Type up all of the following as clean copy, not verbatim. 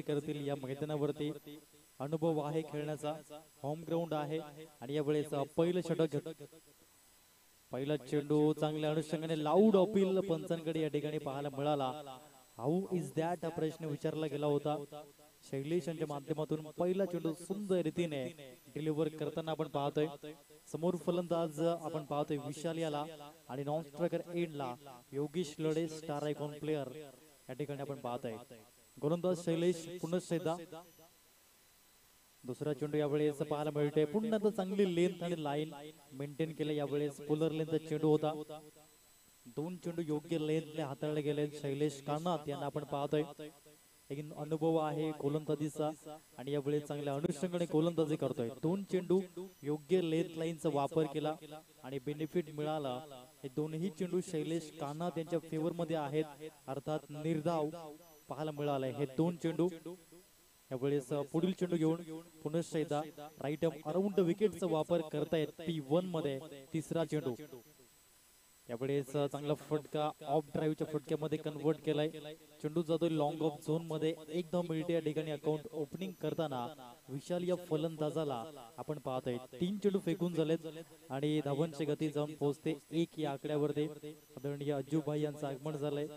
करतील या मैदानावरती अनुभव आहे खेळण्याचा, होम ग्राउंड आहे आणि यावेळेस पहिलं षटक पहिला चेंडू चांगल्या अनुषंगाने लाऊड अपील पंचांकडे या ठिकाणी पाहायला मिळाला. हाऊ इज दॅट हा प्रश्न विचारला गेला होता. शैलेश यांच्या माध्यमातून पहिला चेंडू सुंदर रीतीने डिलिव्हर करताना आपण पाहतोय. समोर फलंदाज आपण पाहतोय विशाल याला आणि नॉन स्ट्रायकर एंडला योगेश लढे स्टार आयकॉन प्लेयर या ठिकाणी आपण पाहतोय. गोलंदाज शैलेश पुन्हा एकदा दुसरा चेंडू यावेळेस पाहायला मिळतोय. पुन्हा तर चांगली लेंथ आणि लाईन मेंटेन केले. यावेळेस पुलर लेंथचा चेंडू होता. दोन चेंडू योग्य लेंथने हाताळले गेले. शैलेश कानात यांना आपण पाहतोय. एक अनुभव आहे गोलंदाजीचा आणि यावेळेस चांगल्या अनुषंगाने गोलंदाजी करतोय. दोन चेंडू योग्य लेंथ लाईनचा वापर केला आणि बेनिफिट मिळाला. हे दोन्ही चेंडू शैलेश कानात यांच्या फेवर मध्ये आहेत, अर्थात निर्धाव पाहायला मिळालाय. हे दोन चेंडू यावेळेस पुढील चेंडू घेऊन पुन्हा एकदा राईट अराउंड विकेटचा वापर करतायत P1 मध्ये. तिसरा चेंडू यावेळेस चांगला फटका ऑफ ड्राईव्हच्या फटक्यामध्ये कन्वर्ट केलाय. चेंडू जातोय लॉंग ऑफ झोन मध्ये. एक धाव मिळते या ठिकाणी अकाउंट ओपनिंग करताना विशाल या फलंदाजाला आपण पाहतोय. 3 चेंडू फेकून झालेत आणि धावांची गती जाऊन पोहोचते 1 या आकड्यावरती. आदरणीय अज्जूभाई यांचं आगमन झालंय.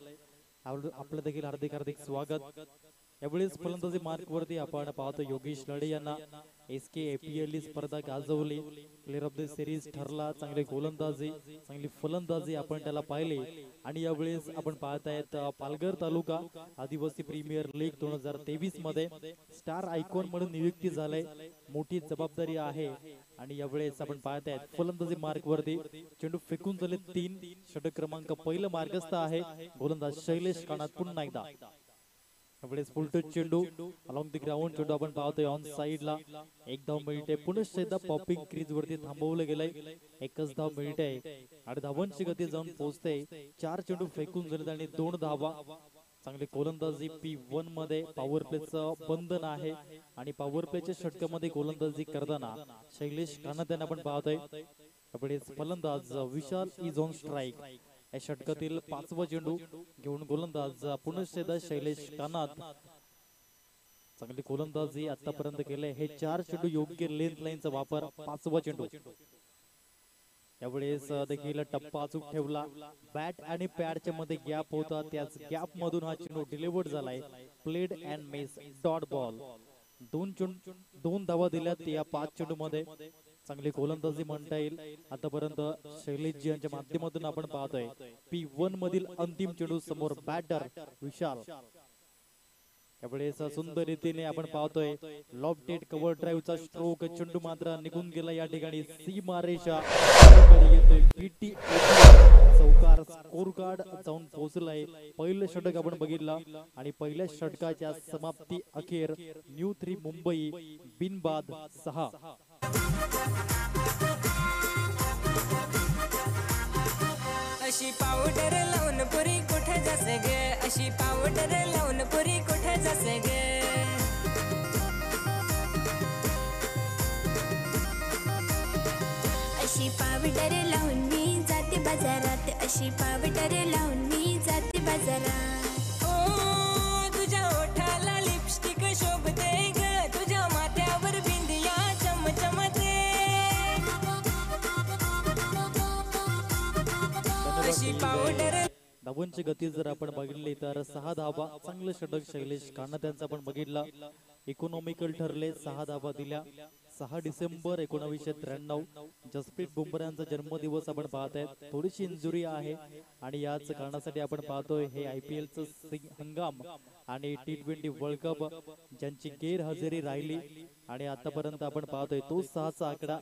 आपलं देखील हार्दिक हार्दिक स्वागत. यावेळेस फलंदाजी मार्क वरती आपण पाहतो योगेश लढे यांना. SK APL स्पर्धा गाजवली, प्लेअर ऑफ द सिरीज ठरला. चांगली गोलंदाजी, चांगली फलंदाजी आपण त्याला पाहिले आणि यावेळेस आपण पाहतायत पालघर तालुका आदिवासी प्रीमियर लीग 2023 मध्ये स्टार आयकॉन म्हणून नियुक्ती झाले. मोठी जबाबदारी आहे आणि यावेळेस आपण पाहतायत फलंदाजी मार्क वरती चेंडू फेकून झाले 3. षटक क्रमांक पहिलं मार्गस्थ आहे गोलंदाज शैलेश कानात. पुन्हा एकदा यावेळेस फुलटच चेंडू अलॉंग द ग्राउंड चेंडू आपण पाहतोय ऑन साइडला. एक धाव मिळते. पुन्हा एकदा पॉपिंग क्रीज वरती थांबवलं गेलंय. एकच धाव मिळते आणि धावांची गती जाऊन पोहोचते. 4 चेंडू फेकून झालेत आणि 2 धावा. चांगली गोलंदाजी P1 मध्ये. पॉवर प्लेचं बंधन आहे आणि पॉवर प्लेच्या षटकामध्ये गोलंदाजी करताना शैलेश कानात यांना आपण पाहतोय. यावेळेस फलंदाज विशाल इज ऑन स्ट्राईक. या षटकातील 5वा चेंडू घेऊन गोलंदाज पुन्हा एकदा शैलेश कानात. चांगली गोलंदाजी आतापर्यंत केले. हे 4 चेंडू योग्य लेंथ लाईनचा वापर. 5वा चेंडू यावेळेस देखील टप्पा अचूक ठेवला. बॅट आणि पॅडच्या मध्ये गॅप होता, त्याच गॅप मधून हा चेंडू डिलिव्हर्ड झालाय. Played and miss dot ball. 2 धावा दिल्यात या 5 चेंडू मध्ये. चांगली गोलंदाजी म्हणता येईल आतापर्यंत शैलेशजी यांच्या माध्यमातून आपण पाहतोय. P1 मधील अंतिम चेंडू समोर बॅटर विशाल. यावेळेस सुंदर रीतीने आपण पाहतोय लॉफ्टेड कव्हर ड्राईव्हचा स्ट्रोक. चेंडू मात्र निघून गेला या ठिकाणी. सीमारेषा येतोय. PT चौकार स्कोर कार्ड जाऊन पोहोचलाय. पहिलं षटक आपण बघितलं आणि पहिल्या षटकाच्या समाप्ती अखेर न्यू 3 मुंबई बिनबाद 6. अशी पावडर लावून पुरी कुठे जासे गे. अशी पावडर लावून पुरी कुठे जासे गे. अशी पावडर लावून मी जाते बाजारात. अशी पावडर लावून मी जाते बाजारात. ओ तुझ्या ओठाला लिपस्टिक शोभते ग. तुझ्या माथ्यावर बिंदिया चमचमते. अशी पावडर. धावांची गती जर आपण बघितली तर 6 धावा. चांगलं षटक शैलेश कानात यांचा आपण बघितला. इकॉनॉमिकल ठरले. 6 धावा दिल्या. 6 डिसेंबर 1993 जसप्रीत बुमराहचा जन्मदिवस आपण पाहतायत. थोडीशी इंजुरी आहे आणि याच कारणासाठी आपण पाहतोय हे IPL चं हंगाम आणि T20 वर्ल्ड कप ज्यांची गैरहजेरी राहिली आणि आतापर्यंत आपण पाहतोय तो 6चा आकडा.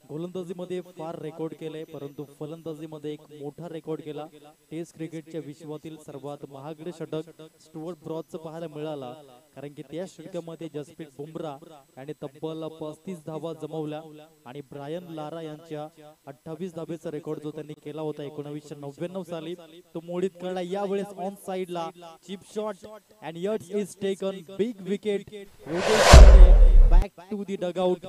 गोलंदाजीमध्ये फार रेकॉर्ड केले परंतु फलंदाजीमध्ये एक मोठा रेकॉर्ड केला. टेस्ट क्रिकेटच्या विश्वातील सर्वात महागडे षटक स्टुअर्ट ब्रॉडचं पाहायला मिळाला, कारण की त्या षटकामध्ये जसप्रीत बुमराह याने तब्बल 35 धावा जमवल्या आणि ब्रायन लारा यांच्या 28 धावेचा रेकॉर्ड जो त्यांनी केला होता 1999 साली तो मोडीत काढला. यावेळेस ऑन साइडला चिप शॉट अँड यट्स is taken big wicket. Back to the dugout.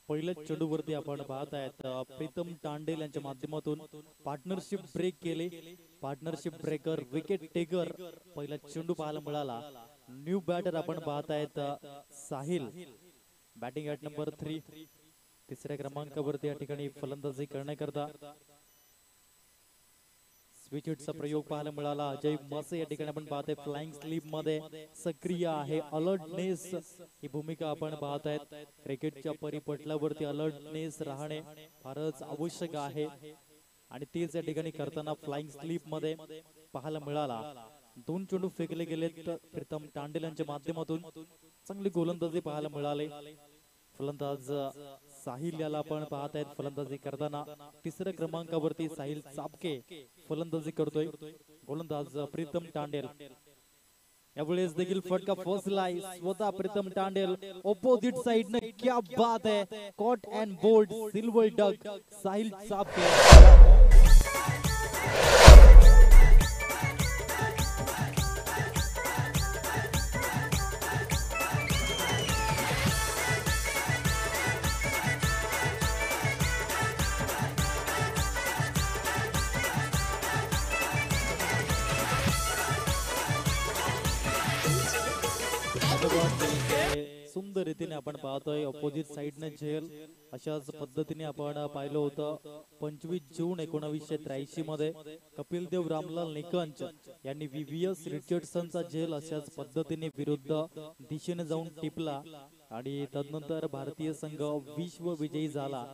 पहिल्या चेंडूवरती आपण पाहत आहेत प्रीतम तांडेल यांच्या माध्यमातून पार्टनरशिप ब्रेक केले. पार्टनरशिप ब्रेकर विकेट टेकर पहिला चेंडू पाहायला मिळाला. न्यू बॅटर आपण पाहत आहेत साहिल बॅटिंग ॲट नंबर 3 तिसऱ्या क्रमांकावरती या ठिकाणी फलंदाजी करण्याकरता स्विच हिटचा प्रयोग पाहायला मिळाला. अजय मसे या ठिकाणी आपण पाहतोय फ्लाइंग स्लीप मध्ये सक्रिय आहे. अलर्टनेस ही भूमिका आपण पाहत आहेत. क्रिकेटच्या परिपटलावरती अलर्टनेस राहणे फारच आवश्यक आहे आणि तेच या ठिकाणी करताना फ्लाइंग स्लीप मध्ये पाहायला मिळाला. 2 चेंडू फेकले गेलेत प्रीतम तांडेल यांच्या माध्यमातून. चांगली गोलंदाजी पाहायला मिळाली. फलंदाज साहिल याला आपण पाहत आहेत फलंदाजी करताना. तिसऱ्या क्रमांकावरती साहिल चापके फलंदाजी करतोय. गोलंदाज प्रीतम तांडेल यावेळेस देखील फटका फसलाय स्वतः प्रीतम तांडेल ऑपोजिट साइड ने. क्या बात है, caught and bowled silver duck Sahil Chapke. सुंदर रीतीने आपण पाहतोय ऑपोजिट साइडने झेल. अशाच पद्धतीने आपण पाहिलं होतं 25 जून 1983 मध्ये कपिल देव रामलाल निकंज यांनी व्हीव्हीएस रिचर्डसनचा झेल अशाच पद्धतीने विरुद्ध दिशेने जाऊन टिपला आणि तदनंतर भारतीय संघ विश्व विजयी झाला.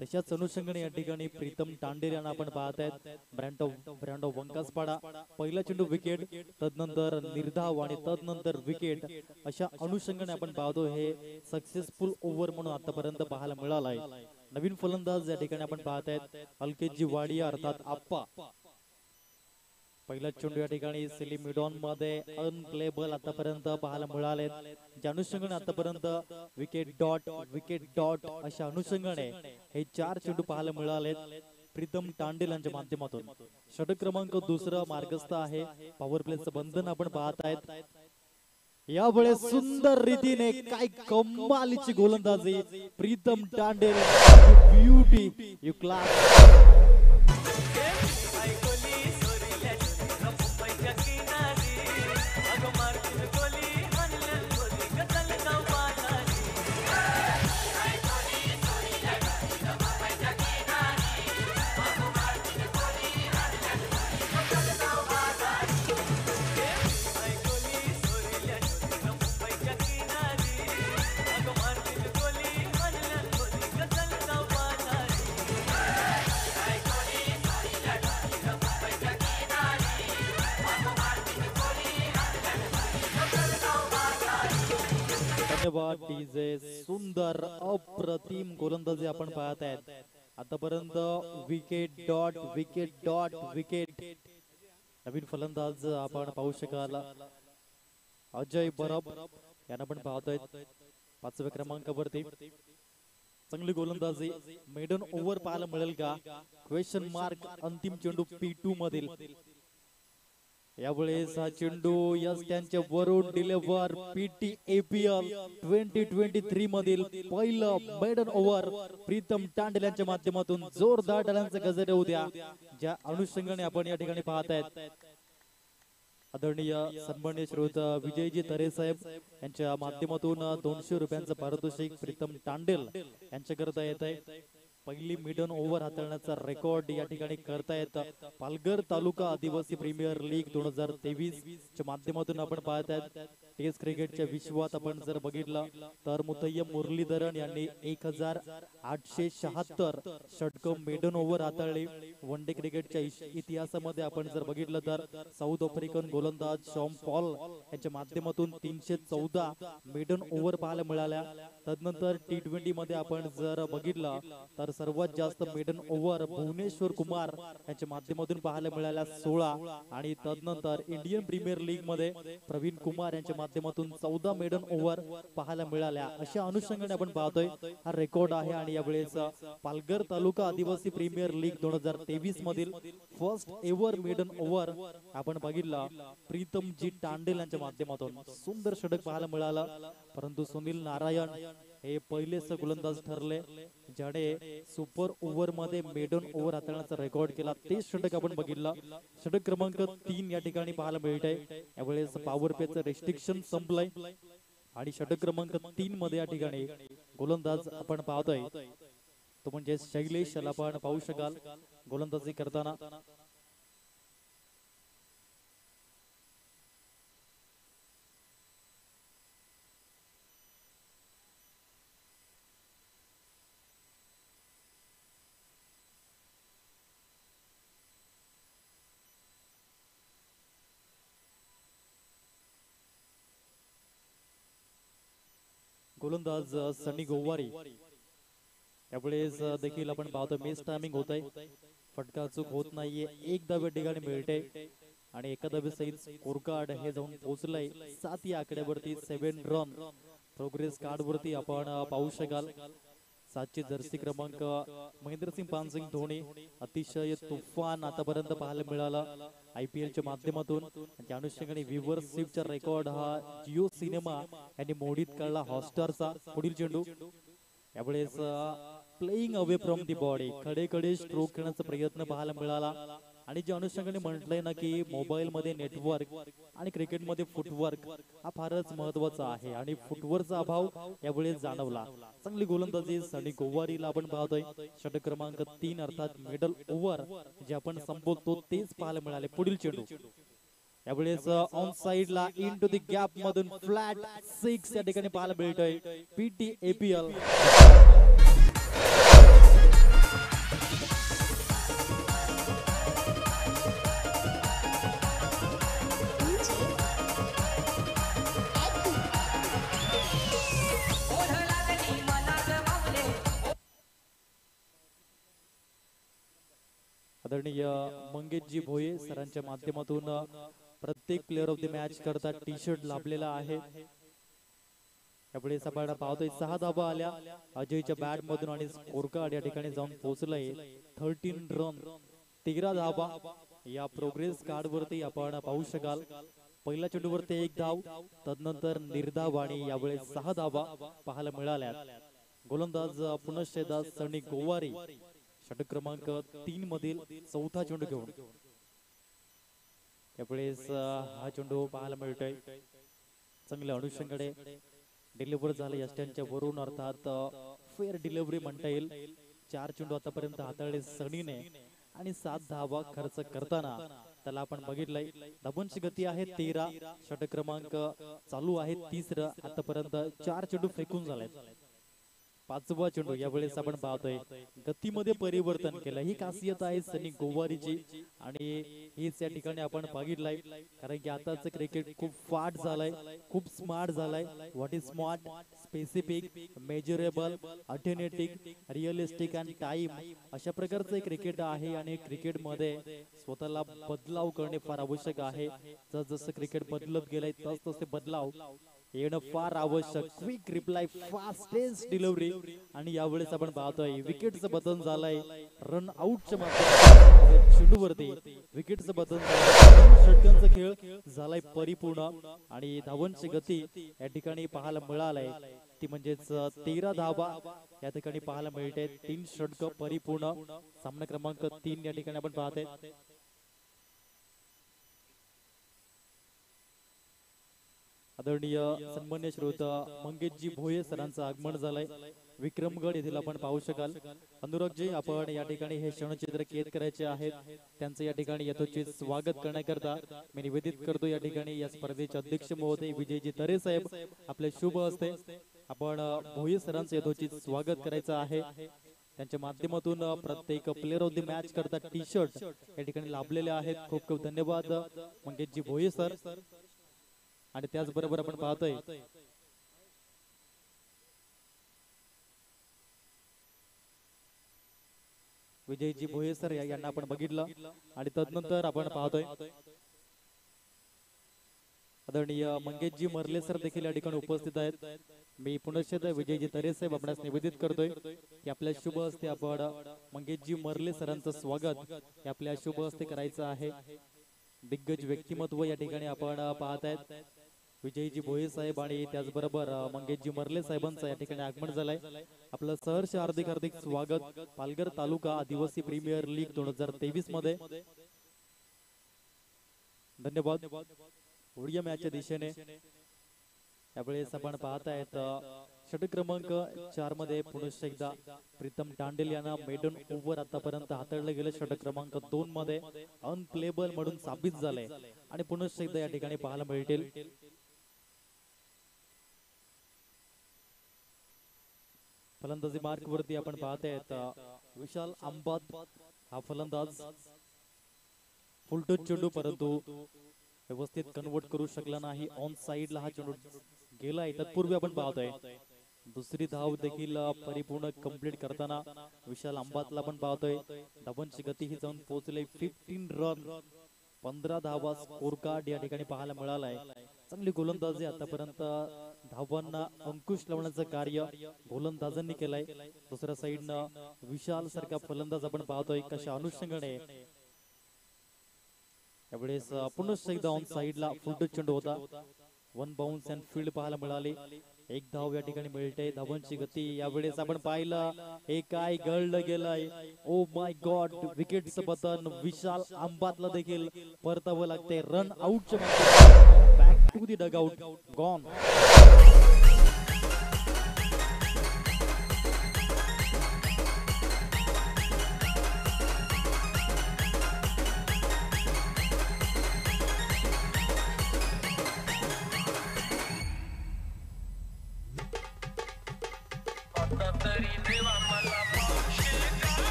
तशाच अनुषंगाने या ठिकाणी प्रीतम तांडेल यांना आपण पाहत आहेत. ब्रँडो वंकासपाडा पहिला चेंडू विकेट, तदनंतर निर्धाव आणि तदनंतर विकेट अशा अनुषंगाने आपण पाहतो. हे सक्सेसफुल ओव्हर म्हणून आतापर्यंत पाहायला मिळाला आहे. नवीन फलंदाज या ठिकाणी आपण पाहत आहेत अल्केजी वाडिया अर्थात आप्पा. पहिला चेंडू या ठिकाणी सिली मिडॉन मध्ये अनप्लेबल आतापर्यंत पाहायला मिळाले. ज्या अनुषंगाने आतापर्यंत विकेट डॉट अशा अनुषंगाने हे 4 चेंडू पाहायला मिळाले प्रीतम तांडेल यांच्या माध्यमातून. षटक क्रमांक 2 मार्गस्थ आहे. पॉवर प्लेचं बंधन आपण पाहत आहेत. यावेळेस सुंदर रीतीने काय कमालीची गोलंदाजी Pritam Tandel. Beauty you class. धन्यवाद डीजे. सुंदर अप्रतिम गोलंदाजी आपण पाहत आहेत आतापर्यंत. Wicket dot. नवीन फलंदाज आपण पाहू शकाल अजय बरब यांना आपण पाहतोय 5व्या क्रमांकावरती. चांगली गोलंदाजी. मेडन ओव्हर पाहायला मिळेल का? Question mark. अंतिम चेंडू P2 मधील. यावेळेस हा चेंडू यस त्यांच्या वरून डिलिव्हर PTAPL 2023 मधील पहिलं मेडन ओव्हर प्रीतम तांडेल यांच्या माध्यमातून. जोरदार टाळ्यांचे गजर होऊ द्या. ज्या अनुषंगाने आपण या ठिकाणी पाहत आहेत आदरणीय सन्माननीय श्रोत विजयजी तरे साहेब यांच्या माध्यमातून 200 रुपयांचं पारितोषिक प्रीतम तांडेल यांच्याकरता येत आहे. पहिली मिडन ओव्हर हाताळण्याचा रेकॉर्ड या ठिकाणी करतायत पालघर तालुका आदिवासी प्रीमियर लीग 2023 च्या माध्यमातून आपण पाहत आहेत. टेस्ट क्रिकेटच्या विश्वात आपण जर बघितलं तर मुथय्यम मुरलीधरन यांनी 1876 षटकं मेडन ओव्हर हाताळली. वन डे क्रिकेटच्या इतिहासामध्ये आपण जर बघितलं तर साऊथ आफ्रिकन गोलंदाज शॉम पॉल यांच्या माध्यमातून 314 मेडन ओव्हर पाहायला मिळाल्या. तदनंतर T20 मध्ये आपण जर बघितलं तर सर्वात जास्त मेडन ओव्हर भुवनेश्वर कुमार यांच्या माध्यमातून पाहायला मिळाल्या 16 आणि तदनंतर इंडियन प्रीमियर लीग मध्ये प्रवीण कुमार यांच्या माध्यमातून 14 मेडन ओव्हर पाहायला मिळाल्या. अशा अनुषंगाने आपण पाहतोय हा रेकॉर्ड आहे. आणि यावेळेस पालघर तालुका आदिवासी प्रीमियर लीग 2023 मधील फर्स्ट एव्हर मेडन ओव्हर आपण बघितला प्रीतमजी तांडेल यांच्या माध्यमातून. सुंदर षटक पाहायला मिळालं परंतु सुनील नारायण हे पहिलेच गोलंदाज ठरले ज्याने सुपर ओव्हर मध्ये मेडन ओव्हर हाताळण्याचा रेकॉर्ड केला. ते षटक आपण बघितला. षटक क्रमांक 3 या ठिकाणी पाहायला मिळत आहे. यावेळेस पॉवर प्लेचं रेस्ट्रिक्शन संपलंय आणि षटक क्रमांक 3 मध्ये या ठिकाणी गोलंदाज आपण पाहतोय तो म्हणजे शैलेश याला आपण पाहू शकाल गोलंदाजी करताना. गोलंदाज सनी गोवारी यावेळेस देखील आपण पाहतो मिस टायमिंग होत आहे. फटका चूक होत नाहीये. एक धाव या ठिकाणी मिळते आणि एका धावेसहित स्कोर कार्ड हे जाऊन पोहोचलंय 7 या आकड्यावरती. 7 रन प्रोग्रेस कार्ड वरती आपण पाहू शकाल. 7ची जर्सी क्रमांक महेंद्रसिंग पानसिंग धोनी अतिशय तुफान आतापर्यंत पाहायला मिळाला IPL च्या माध्यमातून. त्या अनुषंगाने व्ह्यूअरशिपचा रेकॉर्ड हा जिओ सिनेमा यांनी मोडीत काढला हॉटस्टारचा. पुढील चेंडू यावेळेस playing away from the body खडे स्ट्रोक खेळण्याचा प्रयत्न पाहायला मिळाला. आणि ज्या अनुषंगाने म्हटलंय ना की मोबाईल मध्ये नेटवर्क आणि क्रिकेट मध्ये फुटवर्क हा फारच महत्वाचा आहे आणि फुटवर्कचा अभाव यावेळेस जाणवला. चांगली गोलंदाजी सनी गोवारीला आपण पाहतोय. षटक क्रमांक 3 अर्थात मिडल ओव्हर जे आपण संबोधतो तेच पाहायला मिळाले. पुढील चेंडू यावेळेस ऑन साइड ला इन टू द गॅप मधून फ्लॅट 6 या ठिकाणी पाहायला मिळतोय. PTAPL आदरणीय मंगेशजी भोये सरांच्या माध्यमातून प्रत्येक प्लेअर ऑफ द मॅच करता टी शर्ट लाभलेला आहे. यावेळेस आपण पाहतोय 6 धावा आल्या अजयच्या बॅट मधून आणि स्कोर कार्ड या ठिकाणी जाऊन पोहोचलंय 13 रन 13 धावा या प्रोग्रेस कार्ड वरती आपण पाहू शकाल. पहिल्या चेंडूवरती 1 धाव तदनंतर निर्धाव आणि यावेळेस 6 धावा पाहायला मिळाल्या. गोलंदाज पुनश्चेदा सनी गोवारी षटक क्रमांक 3 मधील चौथा चेंडू घेऊन यावेळेस हा चेंडू पाहायला मिळतोय. चांगल्या अनुषंगाने डिलिव्हर झाले यष्ट्यांच्या वरून अर्थात फेअर डिलिव्हरी म्हणता येईल. 4 चेंडू आतापर्यंत हाताळले सनीने आणि 7 धावा खर्च करताना त्याला आपण बघितलंय. धावांची गती आहे 13. षटक क्रमांक चालू आहे 30. आतापर्यंत 4 चेंडू फेकून झालेत. 5वा चेंडू यावेळेस आपण पाहतोय गतीमध्ये परिवर्तन केलं. ही खासियत आहे सनी गोवारीची आणि हीच या ठिकाणी आपण बघितलंय. कारण की आताच क्रिकेट खूप फास्ट झालंय, खूप स्मार्ट झालंय. What is smart, specific, measurable, alternative, realistic and time अशा प्रकारचं क्रिकेट आहे आणि क्रिकेटमध्ये स्वतःला बदलाव करणे फार आवश्यक आहे. जसं क्रिकेट बदलत गेलंय तसे बदलाव येणं फार आवश्यक. क्विक रिप्लाय, फास्टेस्ट डिलिव्हरी आणि यावेळेस आपण पाहतोय विकेटचं बदल झालंय. रन आउटच्या माध्यमातून चेंडूवरती विकेटचं बदल षटकांचा खेळ झालाय परिपूर्ण आणि धावांची गती या ठिकाणी पाहायला मिळालंय ती म्हणजेच 13 धावा या ठिकाणी पाहायला मिळते. 3 षटक परिपूर्ण. सामना क्रमांक 3 या ठिकाणी आपण पाहतोय. आदरणीय सन्मान्य श्रोता मंगेशजी भोये सरांचं आगमन झालंय विक्रमगड येथील आपण पाहू शकाल. अनुरागजी आपण या ठिकाणी हे क्षणचित्र कैद करायचे आहेत. त्यांचं या ठिकाणी यथोचित स्वागत करण्याकरता मी निवेदित करतो या ठिकाणी या स्पर्धेचे अध्यक्ष महोदय विजयजी तरे साहेब आपल्या शुभ हस्ते आपण भोये सरांचं यथोचित स्वागत करायचं आहे. त्यांच्या माध्यमातून प्रत्येक प्लेअर ऑफ द मॅच करता टी शर्ट या ठिकाणी लाभलेले आहेत. खूप खूप धन्यवाद मंगेशजी भोये सर. आणि त्याचबरोबर आपण पाहतोय विजयजी भोये सर यांना आपण बघितलं आणि तदनंतर आपण पाहतोय आदरणीय मंगेशजी मर्ले सर देखील या ठिकाणी उपस्थित आहेत. मी पुनश्च विजयजी तरे साहेब आपणास निवेदित करतोय की आपल्या शुभ हस्ते आपण मंगेशजी मर्ले सरांचं स्वागत आपल्या शुभ हस्ते करायचं आहे. दिग्गज व्यक्तिमत्व या ठिकाणी आपण पाहत आहेत. विजयजी भोये साहेब आणि त्याचबरोबर मंगेशजी मर्ले साहेबांचं या ठिकाणी आगमन झालंय. आपलं सहर्ष हार्दिक हार्दिक स्वागत पालघर तालुका आदिवासी प्रीमियर लीग 2023 मध्ये. धन्यवाद. पुढील मॅचच्या दिशेने यावेळेस आपण पाहतायत षटक क्रमांक 4 मध्ये पुनश्च एकदा प्रीतम टांडेल यांना मेडन ओव्हर आतापर्यंत हाताळलं गेलं. षटक क्रमांक 2 मध्ये अनप्लेबल म्हणून साबित झालंय आणि पुनश्च एकदा या ठिकाणी पाहायला मिळतील. फलंदाजी मार्क वरती आपण पाहतायत विशाल अंबात हा फलंदाज. फुलटच चेंडू परंतु व्यवस्थित कन्वर्ट करू शकला नाही. ऑन साइडला हा चेंडू गेलाय. तत्पूर्वी आपण पाहतोय दुसरी धाव देखील परिपूर्ण कंप्लीट करताना विशाल अंबातला पण पाहतोय. धावांची गती ही जाऊन पोहोचले 15 रन. 15 धावा स्कोर कार्ड या ठिकाणी पाहायला मिळालाय. चांगली गोलंदाजी आतापर्यंत धावांना अंकुश लावण्याचं कार्य गोलंदाजांनी केलंय. दुसऱ्या साइडनं विशाल सारखा फलंदाज आपण पाहतोय कशा अनुषंगाने यावेळेस पुनश्च एकदा ऑन साइडला फुलटच चेंडू होता. वन बाउन्स अँड फील्ड पाहायला मिळाली. एक धाव या ठिकाणी मिळते. धावांची गती यावेळेस आपण पाहिलं हे काय घडलं गेलंय. Oh my God. विकेटचं बटन विशाल अंबातला देखील परतावं लागते. Run out. Back to the dugout. Gone.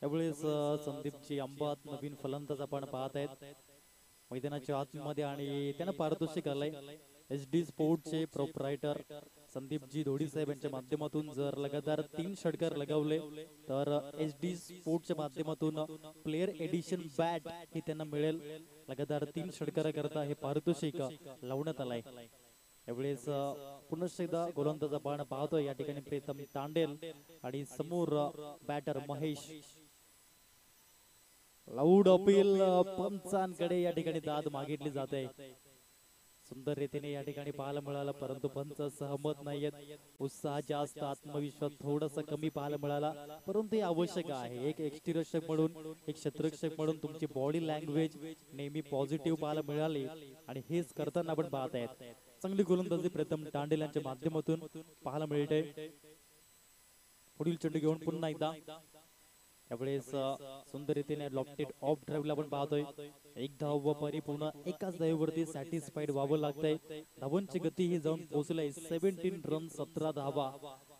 यावेळेस संदीपजी अंबात नवीन फलंदाज आपण पाहत आहेत मैदानाच्या आतमध्ये आणि त्यांना पारितोषिक आलंय. HD स्पोर्टचे प्रोप्रायटर संदीपजी धोडी साहेब यांच्या माध्यमातून जर लगातार 3 षटकार लगावले तर HD स्पोर्टच्या माध्यमातून प्लेयर एडिशन बॅट ही त्यांना मिळेल. लगातार 3 षटकार करता हे पारितोषिक लावण्यात आलंय. यावेळेस पुनश्च एकदा गोलंदाज आपण पाहतोय या ठिकाणी प्रीतम तांडेल आणि समोर बॅटर महेश. लाऊड अपील पंचांकडे या ठिकाणी दाद मागितली जाते. सुंदर रीतीने या ठिकाणी पाहायला मिळाला परंतु पंच सहमत नाहीयेत. उत्साह जास्त, आत्मविश्वास थोडासा कमी पाहायला मिळाला परंतु हे आवश्यक आहे. एक एक्स्ट्रीरक्षक म्हणून एक क्षेत्ररक्षक म्हणून तुमची बॉडी लँग्वेज नेहमी पॉझिटिव्ह पाहायला मिळाली आणि हेच करताना आपण पाहत आहेत. चांगली गोलंदाजी प्रीतम टांडेल यांच्या माध्यमातून पाहायला मिळते. पुढील चेंडू घेऊन पुन्हा एकदा यावेळेस सुंदर रीतीने लॉफ्टेड ऑफ ड्राईव्हला आपण पाहतोय. एक धाव व परिपूर्ण एकाच धावेवरती सॅटिस्फाईड व्हावं लागतंय. धावांची गती ही जाऊन पोहोचलाय 17 रन 17 धावा.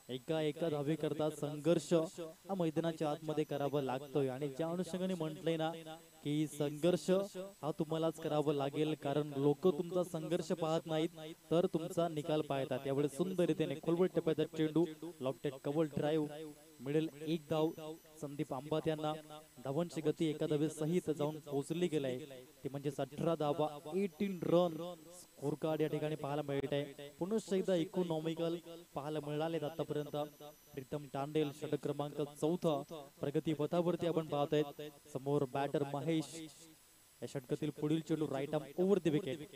एका धावे करता संघर्ष हा मैदानाच्या आतमध्ये करावा लागतोय आणि ज्या अनुषंगाने म्हटलंय ना की संघर्ष हा तुम्हालाच करावा लागेल कारण लोक तुमचा संघर्ष पाहत नाहीत तर तुमचा निकाल पाहतात. त्यावेळी सुंदर रीतीने खोलवट टप्प्याचा चेंडू लॉफ्टेड कव्हर ड्राईव्ह मिळेल. एक धाव संदीप अंबात यांना. धावांची गती एका धावे सहित जाऊन पोहोचली गेलाय ते म्हणजे 18 धावा 18 रन स्कोर कार्ड या ठिकाणी पाहायला मिळत आहे. पुनश्च एकदा इकॉनॉमिकल पाहायला मिळाले आतापर्यंत. प्रीतम टांडेल षटक क्रमांक 4 प्रगती पथावरती आपण पाहतोय. समोर बॅटर महेश. या षटकातील पुढील चेंडू right arm over the wicket.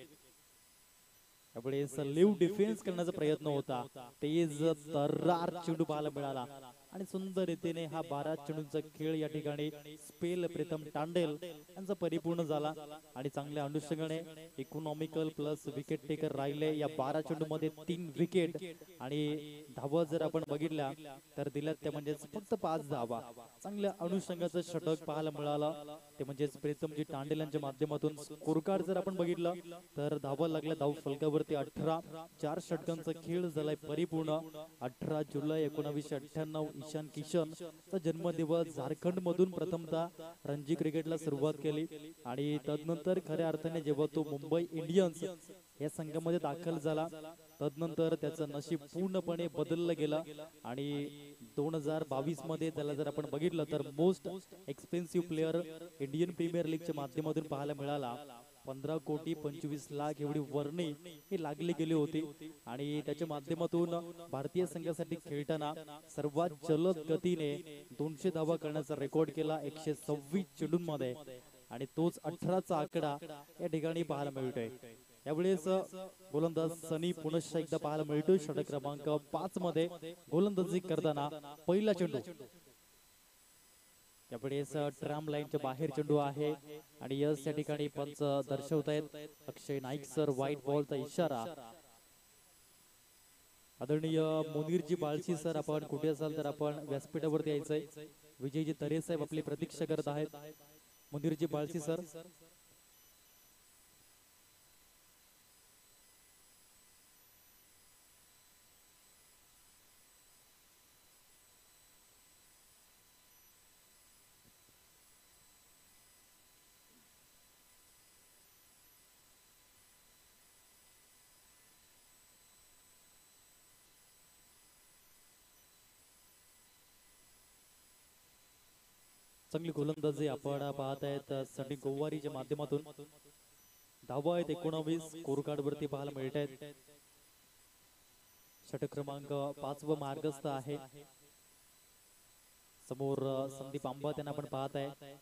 यावेळेस लिव्ह डिफेन्स करण्याचा प्रयत्न होता. तेज तर्रार चेंडू पाहायला मिळाला आणि सुंदर रीतीने हा 12 चेंडूंचा खेळ या ठिकाणी स्पेल प्रीतम टांडेल यांचा परिपूर्ण झाला आणि चांगल्या अनुषंगाने इकॉनॉमिकल प्लस विकेट टेकर राहिले. या 12 चेंडू मध्ये 3 विकेट आणि धावा जर आपण बघितल्या तर दिल्यात त्या म्हणजे फक्त 5 धावा. चांगल्या अनुषंगाचं षटक पाहायला मिळालं ते म्हणजे प्रीतमजी टांडेल यांच्या माध्यमातून. स्कोर कार्ड जर आपण बघितलं तर धावा लागल्या धाव फलकावरती 18. 4 षटकांचा खेळ झालाय परिपूर्ण. 18 जुलै 1998 ईशान किशन चा जन्मदिवस. झारखंड मधून प्रथमतः रणजी क्रिकेटला सुरुवात केली आणि तदनंतर खऱ्या अर्थाने जेव्हा तो मुंबई इंडियन्स या संघामध्ये दाखल झाला तदनंतर त्याचं नशीब पूर्णपणे बदललं गेलं आणि 2022 मध्ये त्याला जर आपण बघितलं तर most expensive player Indian premier लीगच्या माध्यमातून पाहायला मिळाला. 15,25,00,000 एवढी वर्णी हे लागले गेले होते आणि त्याच्या माध्यमातून भारतीय संघासाठी खेळताना सर्वात जलद गतीने 200 धावा करण्याचा रेकॉर्ड केला 126 चेंडूंमध्ये आणि तोच 18चा आकडा या ठिकाणी पाहायला मिळतोय. यावेळेस गोलंदाज सनी पुनश्च एकदा पाहायला मिळतोय. षटक क्रमांक 5 मध्ये गोलंदाजी करताना पहिला चेंडू यावेळेस ट्रॅम लाईनच्या बाहेर चेंडू आहे आणि यस या ठिकाणी पंच दर्शवतायत अक्षय नाईक सर व्हाईट बॉलचा इशारा. आदरणीय मुनीरजी बाळशी सर आपण कुठे असाल तर आपण व्यासपीठावरती यायचंय. विजयजी तरे साहेब आपली प्रतीक्षा करत आहेत. मुनीरजी बाळशी सर. चांगली गोलंदाजी आपण पाहत आहेत सनी गोवारीच्या माध्यमातून. धावा आहेत 19 स्कोर कार्ड वरती पाहायला मिळत आहेत. षटक क्रमांक 5 व मार्गस्थ आहे. समोर संदीप आंबा त्यांना आपण पाहत आहे.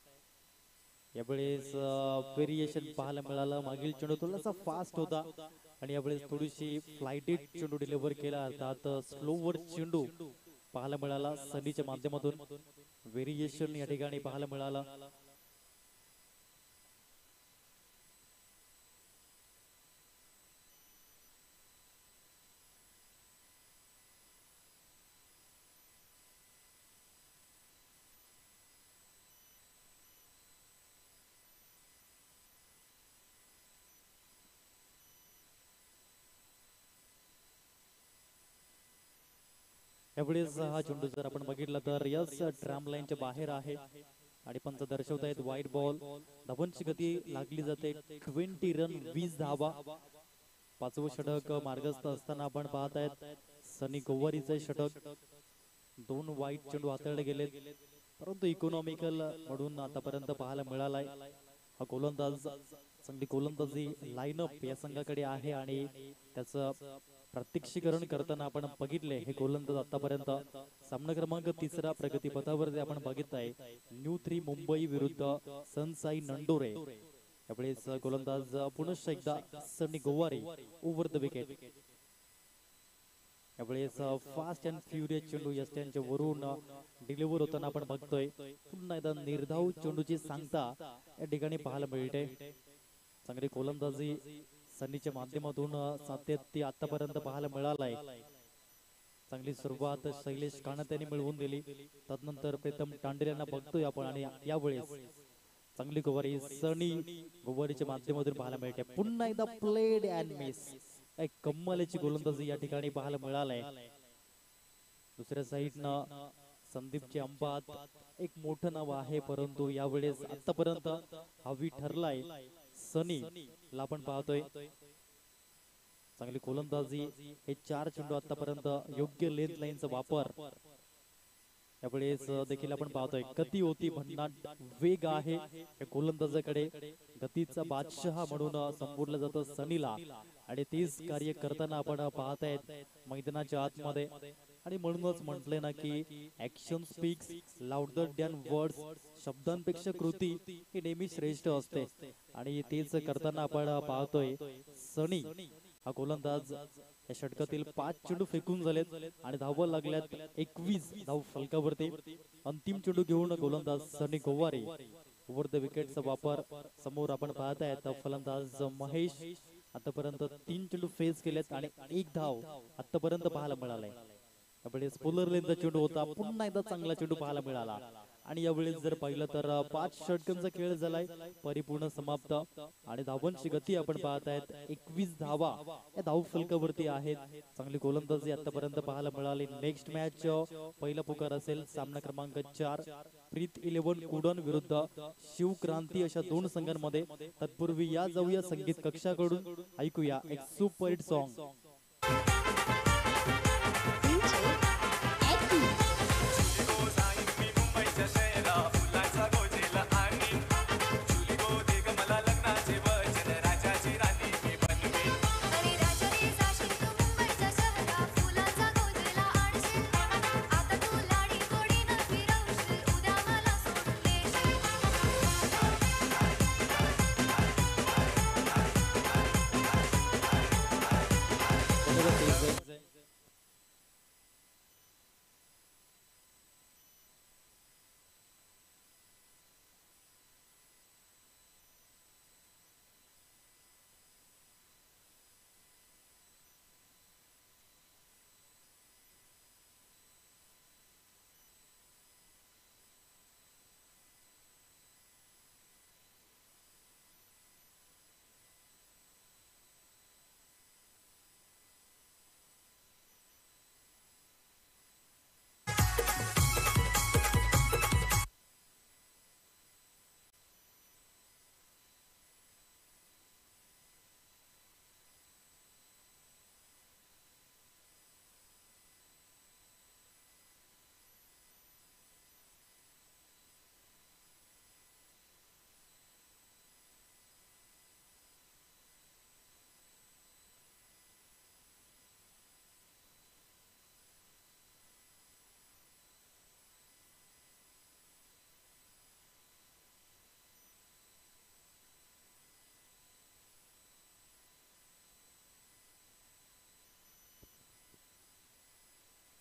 यावेळेस व्हेरिएशन पाहायला मिळालं. मागील चेंडू थोडासा फास्ट होता आणि यावेळेस थोडीशी फ्लायटेड चेंडू डिलिव्हर केला अर्थात स्लोवर चेंडू पाहायला मिळाला सनीच्या माध्यमातून. व्हेरिएशन या ठिकाणी पाहायला मिळाला. यावेळेस हा चेंडू जर आपण बघितला तर यस ट्रॅम लाईनच्या बाहेर आहे आणि पंच दर्शवतायत व्हाईट बॉल. धावांची गती लागली जाते 20 रन 20 धावा. 5वं षटक मार्गस्थ असताना आपण पाहत आहेत सनी गोवारीचे षटक. 2 वाईट चेंडू हाताळले गेलेत परंतु इकॉनॉमिकल म्हणून आतापर्यंत पाहायला मिळालाय. हा गोलंदाज चांगली गोलंदाजी लाईनअप या संघाकडे आहे आणि त्याचं प्रत्यक्षीकरण करताना आपण बघितले. हे गोलंदाज आतापर्यंत सामना क्रमांक 3 प्रगतीपथावर आपण बघितलाय. न्यू 3 मुंबई विरुद्ध सनसाई नंडोरे. यावेळेस गोलंदाज पुनश्च एकदा सनी गोवारी ओव्हर द विकेट. यावेळेस फास्ट अँड फ्युरियस चेंडू यष्ट्यांच्या वरून डिलिव्हर होताना आपण बघतोय. पुन्हा एकदा निर्धाव चेंडूची सांगता या ठिकाणी पाहायला मिळते. चांगली गोलंदाजी सनीच्या माध्यमातून सातत्य आतापर्यंत पाहायला मिळालाय. चांगली सुरुवात शैलेश काणत यांनी मिळवून दिली. तदनंतर प्रीतम टांडेल यांना बघतोय आपण आणि यावेळेस चांगली गोवारी सनी गोवारीच्या माध्यमातून पाहायला मिळते. पुन्हा एकदा प्लेड अँड मिस. एक कम्मालीची गोलंदाजी या ठिकाणी पाहायला मिळालाय. दुसऱ्या साईडनं संदीपचे अंबात एक मोठं नाव आहे परंतु यावेळेस आतापर्यंत हवी ठरलाय सनी ला आपण पाहतोय. चांगली गोलंदाजी. हे 4 चेंडू आतापर्यंत योग्य लेंथ लाईनचा वापर यावेळेस देखील आपण पाहतोय. गती होती भन्नाट वेग आहे या गोलंदाजाकडे. गतीचा बादशाह म्हणून संबोधलं जातं सनीला आणि तेच कार्य करताना आपण पाहतायत मैदानाच्या आतमध्ये. आणि म्हणूनच म्हटले ना की action speaks louder than words. शब्दांपेक्षा कृती ही नेहमी श्रेष्ठ असते आणि तेच करताना आपण पाहतोय सनी हा गोलंदाज या षटकातील 5 चेंडू फेकून झालेत आणि धावा लागल्यात 21 धाव फलकावरती. अंतिम चेंडू घेऊन गोलंदाज सनी गोवारी ओव्हर द विकेटचा वापर. समोर आपण पाहतायत फलंदाज महेश आतापर्यंत 3 चेंडू फेस केलेत आणि 1 धाव आतापर्यंत पाहायला मिळालाय. यावेळेस स्पोलर लेनचा चेंडू होता. पुन्हा एकदा चांगला चेंडू पाहायला मिळाला आणि यावेळेस जर पाहिलं तर 5 षटकांचा खेळ झालाय परिपूर्ण समाप्त आणि धावांची गती आपण पाहतायत 21 धावा या धाव फलकावरती आहेत. चांगली गोलंदाजी आतापर्यंत पाहायला मिळाली. नेक्स्ट मॅच पहिला पुकार असेल सामना क्रमांक 4 प्रीत 11 कुडन विरुद्ध शिवक्रांती अशा 2 संघांमध्ये. तत्पूर्वी या जाऊया संगीत कक्षाकडून ऐकूया एक सुपर हिट सॉन्ग.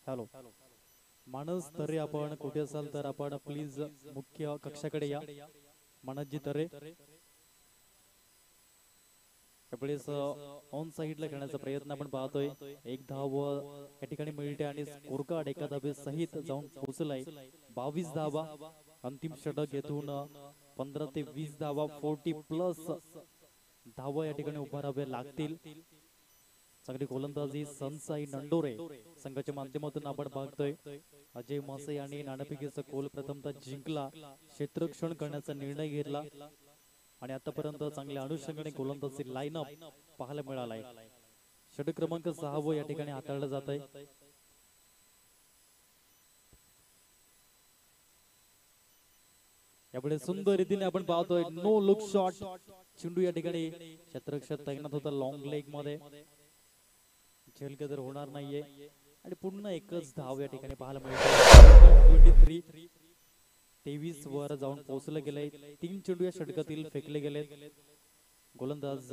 हॅलो मानस तरे, आपण कुठे असाल तर आपण प्लीज मुख्य कक्षाकडे या. मानसजी तरे त्यावेळेस ऑन साइडला खेळण्याचा प्रयत्न आपण पाहतोय. एक धाव या ठिकाणी मिळते आणि स्कोर कार्ड एका धाबे सहित जाऊन पोहोचलाय. 22 धावा अंतिम षटक येथून 15 ते 20 धावा 40+ धावा या ठिकाणी उभारावे लागतील. चांगली गोलंदाजी सनसाई नंडोरे संघाच्या माध्यमातून आपण पाहतोय. अजय मासे यांनी नाणेफेकीचा गोल प्रथमतः जिंकला, क्षेत्ररक्षण करण्याचा निर्णय घेतला आणि आतापर्यंत चांगल्या अनुषंगाने गोलंदाजी लाईनअप पाहायला मिळालाय. षटक क्रमांक 6 या ठिकाणी हाताळलं जात आहे. यापुढे सुंदर रीतीने आपण पाहतोय नो लुक शॉट. चेंडू या ठिकाणी क्षेत्ररक्षक तैनात होता लॉंग लेग मध्ये. झेल कदर होणार नाहीये आणि पुन्हा एकच धाव या ठिकाणी पाहायला मिळते. 23 वर जाऊन पोहोचले गेले. 3 चेंडू या षटकातील फेकले गेले. गोलंदाज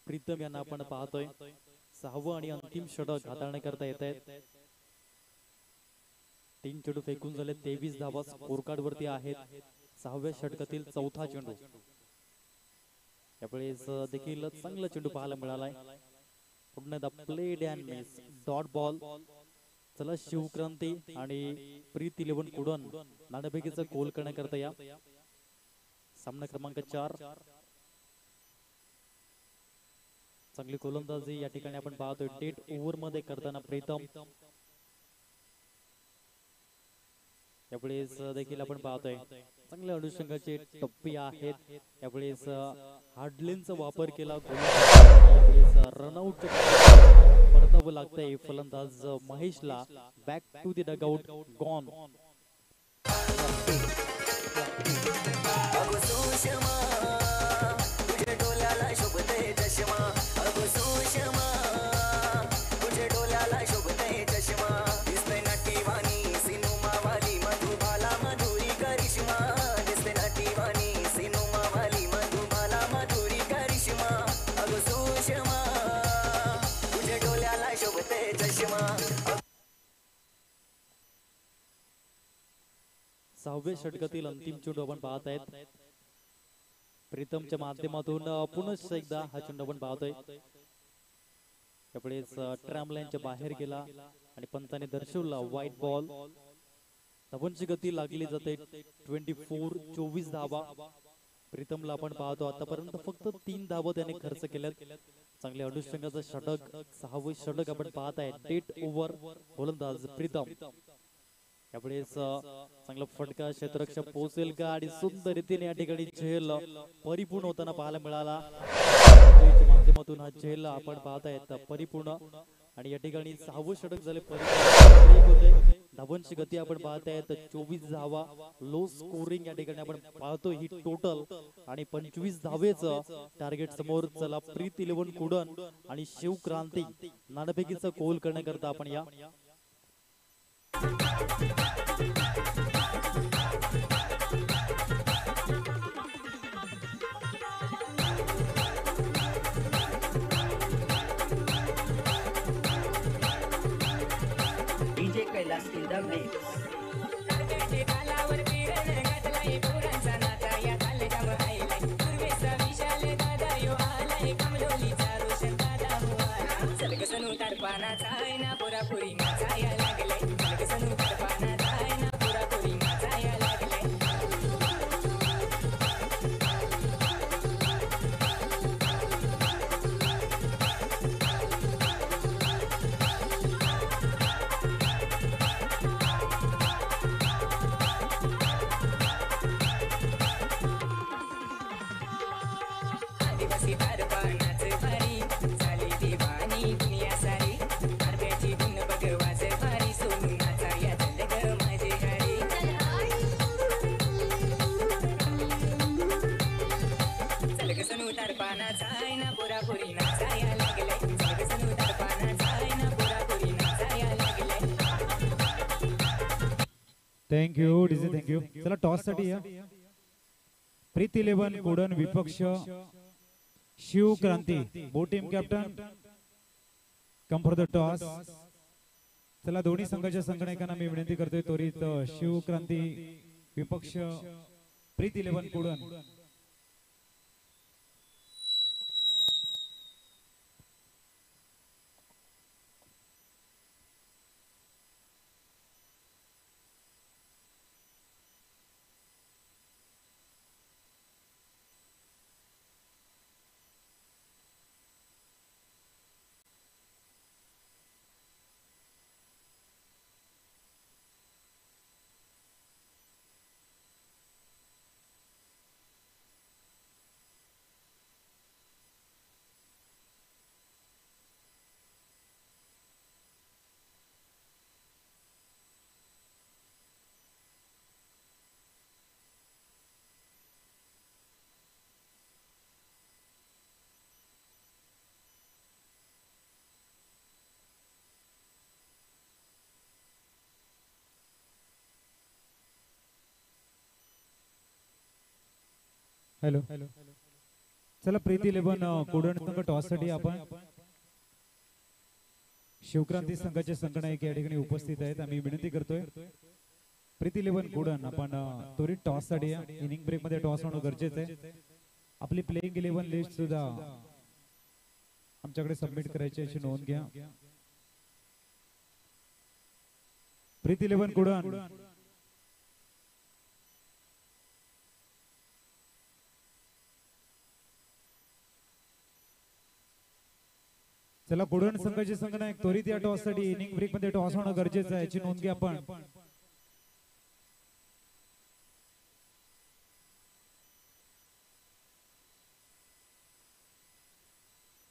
प्रीतम यांना आपण पाहतोय. 6वं आणि अंतिम षटक हाताळण्याकरता येत आहेत. 3 चेंडू फेकून झाले. 23 धावा स्कोर कार्ड वरती आहेत. 6व्या षटकातील 4था चेंडू. यावेळेस देखील चांगला चेंडू पाहायला मिळालाय. पुन्हा the played and miss dot ball. चला शिवक्रांती आणि प्रीत 11 कुडन नाणेफेकीचा गोल करण्याकरता या. सामना क्रमांक 4. चांगली गोलंदाजी या ठिकाणी आपण पाहतोय. डेट ओव्हर मध्ये करताना प्रीतम. यावेळेस देखील आपण पाहतोय चांगल्या अनुषंगाचे टप्पे आहेत. यावेळेस हार्डलिनचा वापर केला. रनआउट परतावं लागतंय फलंदाज महेशला. Back to the dugout gone. सहाव्या षटकातील अंतिम चेंडू आपण पाहत आहेत. प्रीतमच्या माध्यमातून पुनश्च एकदा हा चेंडू आपण पाहतोय. त्यावेळेस ट्रॅम लाईनच्या बाहेर गेला आणि पंताने दर्शवला व्हाईट बॉल. धावांची गती लागली जाते 24 धावा. प्रीतमला आपण पाहतो आतापर्यंत फक्त 3 धावा त्याने खर्च केल्यात. चांगल्या अनुषंगाचं षटक 6वं षटक आपण पाहत आहे. डेट ओव्हर गोलंदाज प्रीतम. यावेळेस चांगला फटका क्षेत्ररक्षक पोहोचेल का आणि सुंदर रीतीने या ठिकाणी झेल परिपूर्ण होताना पाहायला मिळाला. माध्यमातून हा झेल आपण पाहतायत परिपूर्ण आणि या ठिकाणी 6वं षटक झाले परिपूर्ण. धावांची गती आपण पाहतायत 24 धावा. लो स्कोरिंग या ठिकाणी आपण पाहतो ही टोटल आणि 25 धावेचं टार्गेट समोर. चला प्रीत 11 कुडन आणि शिवक्रांती नाणेफेकीचा गोल करण्याकरता आपण या. DJ Kailas in the mix. Thank you DJ, thank you. चला टॉस साठी या. Preet 11 Kudan Vipaksh Shivkranti. Both team captain come for the toss. चला दोन्ही संघाच्या संगणकांना मी विनंती करतोय त्वरित शिवक्रांती विपक्ष प्रीत 11 कुडण हॅलो चला प्रीत 11 कुडण संघ टॉस साठी आपण शिवक्रांती संघाचे संगणक या ठिकाणी उपस्थित आहेत आम्ही विनंती करतोय प्रीत 11 कुडण आपण त्वरित टॉस साठी या इनिंग ब्रेक मध्ये टॉस होणं गरजेचं आहे आपली प्लेइंग 11 लिस्ट सुद्धा आमच्याकडे सबमिट करायची याची नोंद घ्या प्रीत 11 कुडण चला कुडण संघाचे संगणक त्वरित या टॉस साठी इनिंग ब्रेक मध्ये टॉस होणं गरजेचं आहे याची नोंद घ्या आपण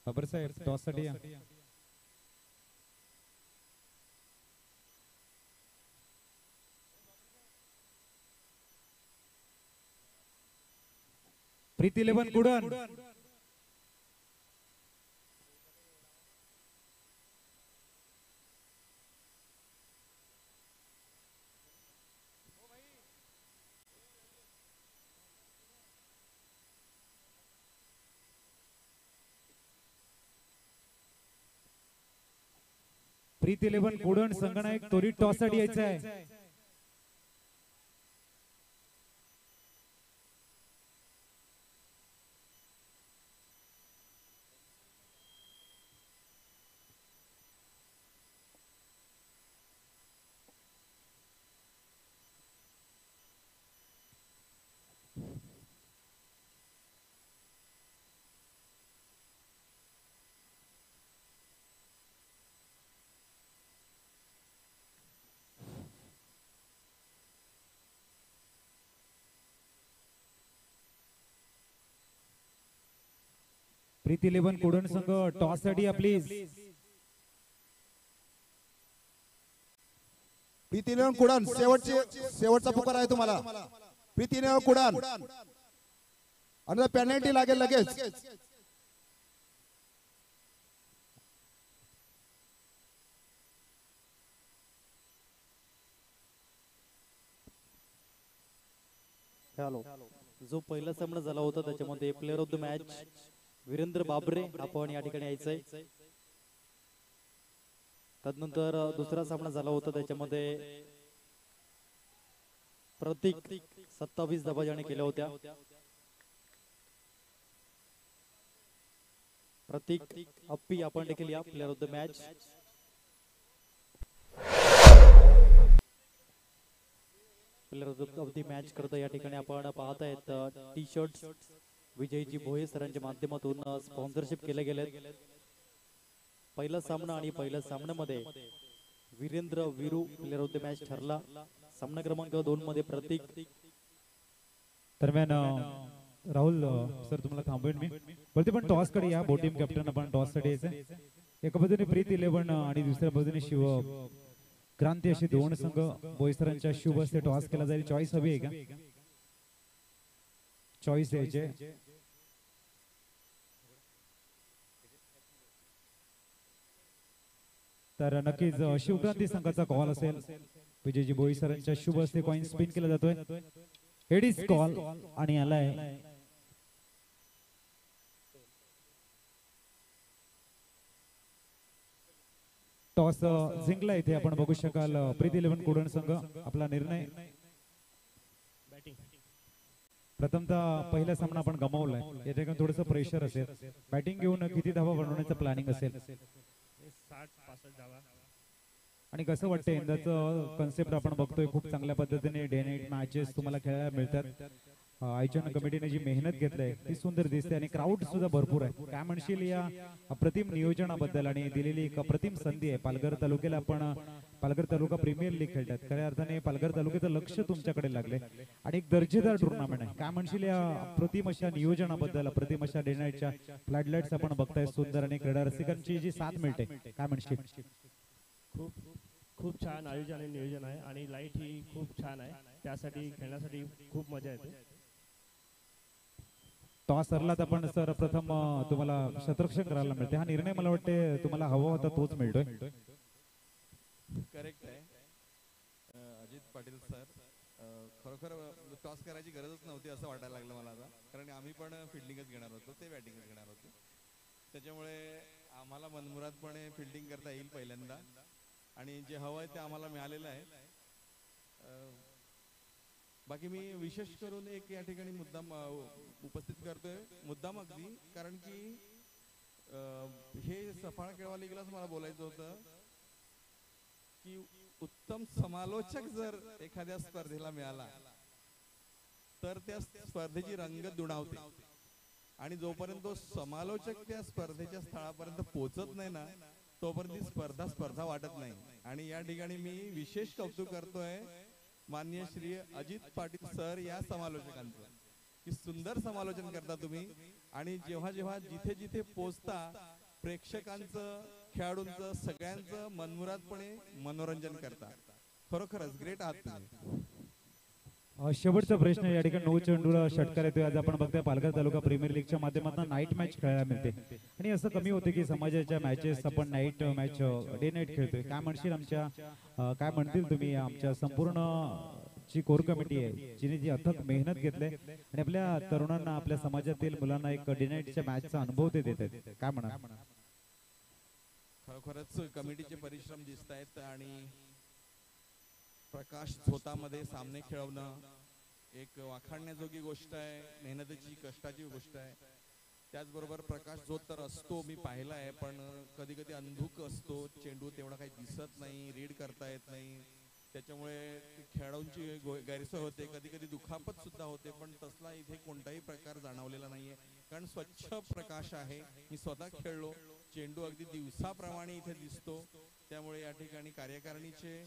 बाबर साहेब टॉस साठी या प्रीत 11 कुडण प्रीत 11 कुडण संगणक त्वरित टॉस साठी यायचं आहे प्रीत 11 कुडण संघ टॉस साठी प्लीज प्रीत 11 कुडण शेवटचा पुकार आहे तुम्हाला प्रीत 11 कुडण आणि पेनल्टी लागेल लगेच हॅलो जो पहिला सामना झाला होता त्याच्यामध्ये player of the match Virendra Babre आपण या ठिकाणी यायचंय त्यानंतर दुसरा सामना झाला होता त्याच्यामध्ये प्रतीक 27 धावा ज्याने केल्या होत्या प्रतीक अप्पी आपण देखील या player of the match player of the match करता या ठिकाणी आपण पाहत आहेत टी शर्ट विजयजी भोये सरांच्या माध्यमातून स्पॉन्सरशिप केले गेले पहिला सामना आणि पहिल्या सामन्यामध्ये Virendra Viru player of the match ठरला सामना क्रमांक 2 मध्ये प्रतीक दरम्यान राहुल सर तुम्हाला थांबवेन मी बोलते पण टॉस कडे या बोटीम कॅप्टन आपण टॉस साठी यायचं एका बाजूने प्रीत 11 आणि दुसऱ्या बाजूने शिव क्रांती असे दोन संघ बोईसरांच्या शुभ हस्ते टॉस केला जाईल चॉईस हवी आहे का चॉईस द्यायचे तर नक्कीच शिवक्रांती संघाचा कॉल असेल विजयजी बोईसरांच्या शुभ हस्ते कॉइन स्पिन केला जातोय हेडीज कॉल आणि आलाय टॉस जिंकला इथे आपण बघू शकाल प्रीत 11 कुडण संघ आपला निर्णय प्रथमतः पहिला सामना आपण गमावलाय या ठिकाणी थोडंसं प्रेशर असेल बॅटिंग घेऊन किती धावा बनवण्याचं प्लॅनिंग असेल 60-65 धावा आणि कसं वाटतं यंदाचं कन्सेप्ट आपण बघतोय खूप चांगल्या पद्धतीने डे नाईट मॅचेस तुम्हाला खेळायला मिळतात आयोजन कमिटीने जी मेहनत घेतली ती सुंदर दिसते आणि क्राऊड सुद्धा भरपूर आहे काय म्हणशील या अप्रतिम नियोजनाबद्दल आणि दिलेली एक अप्रतिम संधी आहे पालघर तालुक्याला आपण पालघर तालुका प्रीमियर लीग खेळतात खऱ्या अर्थाने पालघर तालुक्याचं लक्ष तुमच्याकडे लागले आणि एक दर्जेदार टुर्नामेंट आहे काय म्हणशील या अप्रतिम अशा नियोजनाबद्दल अप्रतिम अशा डे नाईटच्या फ्लॅडलाइट्स आपण बघताय सुंदर आणि क्रीडा रसिकांची जी साथ मिळते काय म्हणशील खूप खूप छान आयोजन आणि नियोजन आहे आणि लाईट ही खूप छान आहे त्यासाठी खेळण्यासाठी खूप मजा येते टॉस हरलात आपण सर प्रथम तुम्हाला शतरक्षण करायला मिळते हा निर्णय मला वाटते तुम्हाला हवा होता तोच मिळतोय करेक्ट आहे अजित पाटील सर खरोखर टॉस करायची गरजच नव्हती असं वाटायला लागलं मला आता कारण आम्ही पण फिल्डिंगच घेणार होतो ते बॅटिंगच घेणार होते त्याच्यामुळे आम्हाला मनमुरादपणे फिल्डिंग करता येईल पहिल्यांदा आणि जे हवं आहे ते आम्हाला मिळालेलं आहे बाकी मी विशेष करून एक या ठिकाणी मुद्दाम उपस्थित करतोय मुद्दाम अगदी कारण की हे सफाळ केळवा लीगलाच मला बोलायचं होतं की उत्तम समालोचक जर एखाद्या स्पर्धेला मिळाला तर त्या स्पर्धेची रंगत दुणावते आणि जोपर्यंत तो समालोचक त्या स्पर्धेच्या स्थळापर्यंत पोहोचत नाही ना तोपर्यंत स्पर्धा वाटत नाही आणि या ठिकाणी मी विशेष कौतुक करतोय माननीय श्री अजित पाटील सर या समालोचकांचं की सुंदर समालोचन करता तुम्ही आणि जेव्हा जेव्हा जिथे जिथे पोचता प्रेक्षकांचं खेळाडूंचं सगळ्यांचं मनमुरादपणे मनोरंजन करता खरोखरच ग्रेट आहात तुम्ही शेवटचा प्रश्न या ठिकाणी 9 चेंडूला षटकार येतोय आज आपण बघतोय पालघर तालुका प्रीमियर लीगच्या माध्यमातून नाईट मॅच खेळायला मिळते आणि असं कमी होते की समाजाच्या मॅचेस आपण नाईट मॅच डे नाईट खेळतोय काय म्हणशील आमच्या काय म्हणतील तुम्ही आमच्या संपूर्ण जी कोर कमिटी आहे जिने जी अथक मेहनत घेतली आणि आपल्या तरुणांना आपल्या समाजातील मुलांना एक डे नाईटच्या मॅचचा अनुभव ते देत आहेत काय म्हणा खरोखरच कमिटीचे परिश्रम दिसत आहेत आणि प्रकाश झोतामध्ये सामने खेळवणं एक वाखाणण्याजोगी गोष्ट आहे मेहनतीची कष्टाची गोष्ट आहे त्याचबरोबर प्रकाश झोत तर असतो मी पाहिला आहे पण कधी कधी अंधुक असतो चेंडू तेवढा काही दिसत नाही रीड करता येत नाही त्याच्यामुळे खेळाडूंची गैरसोय होते कधी कधी दुखापत सुद्धा होते पण तसला इथे कोणताही प्रकार जाणवलेला नाहीये कारण स्वच्छ प्रकाश आहे मी स्वतः खेळलो चेंडू अगदी दिवसाप्रमाणे इथे दिसतो त्यामुळे या ठिकाणी कार्यकारिणीचे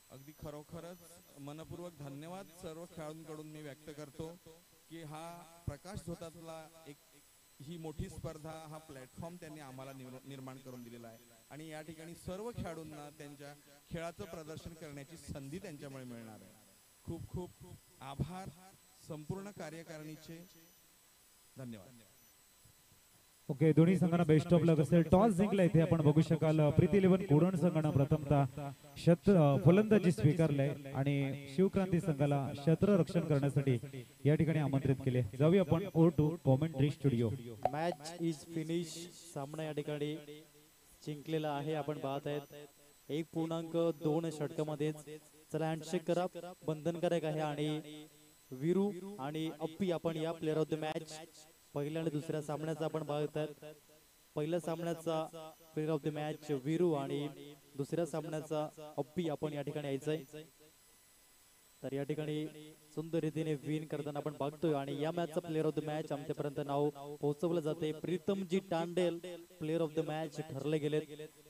अगदी खरोखरच मनपूर्वक धन्यवाद सर्व खेळाडूंकडून मी व्यक्त करतो की हा प्रकाश झोतातला एक ही मोठी स्पर्धा हा प्लॅटफॉर्म त्यांनी आम्हाला निर्माण करून दिलेला आहे आणि या ठिकाणी सर्व खेळाडूंना त्यांच्या खेळाचं प्रदर्शन करण्याची संधी त्यांच्यामुळे मिळणार आहे खूप खूप आभार संपूर्ण कार्यकारिणीचे धन्यवाद ओके दोन्ही संघांना बेस्ट ऑफ लक असेल टॉस जिंकला इथे आपण बघू शकाल प्रीत 11 कुडण संघानं प्रथमतः फलंदाजी स्वीकारलाय आणि शिवक्रांती संघाला क्षेत्ररक्षण करण्यासाठी या ठिकाणी आमंत्रित केले जाऊया आपण over to commentary studio match is finish सामना या ठिकाणी जिंकलेला आहे आपण पाहत आहेत 1.2 षटकामध्ये चला हँडशेक करा बंधनकारक आहे आणि वीरू आणि अप्पी आपण या प्लेअर ऑफ द मॅच पहिल्या आणि दुसऱ्या सामन्याचा आपण पाहतात पहिल्या सामन्याचा player of the match Veeru आणि दुसऱ्या सामन्याचा अप्पी आपण या ठिकाणी यायचंय तर या ठिकाणी सुंदर रीतीने विन करताना आपण बघतोय आणि या मॅचचा प्लेअर ऑफ द मॅच आमच्यापर्यंत नाव पोहोचवलं जाते प्रीतमजी टांडेल प्लेअर ऑफ द मॅच ठरले गेलेत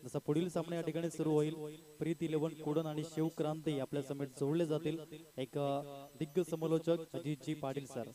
जसं पुढील सामना या ठिकाणी सुरू होईल प्रीत 11 कुडण आणि शिवक्रांती आपल्या समेत जोडले जातील एक दिग्गज समालोचक अजितजी पाटील सर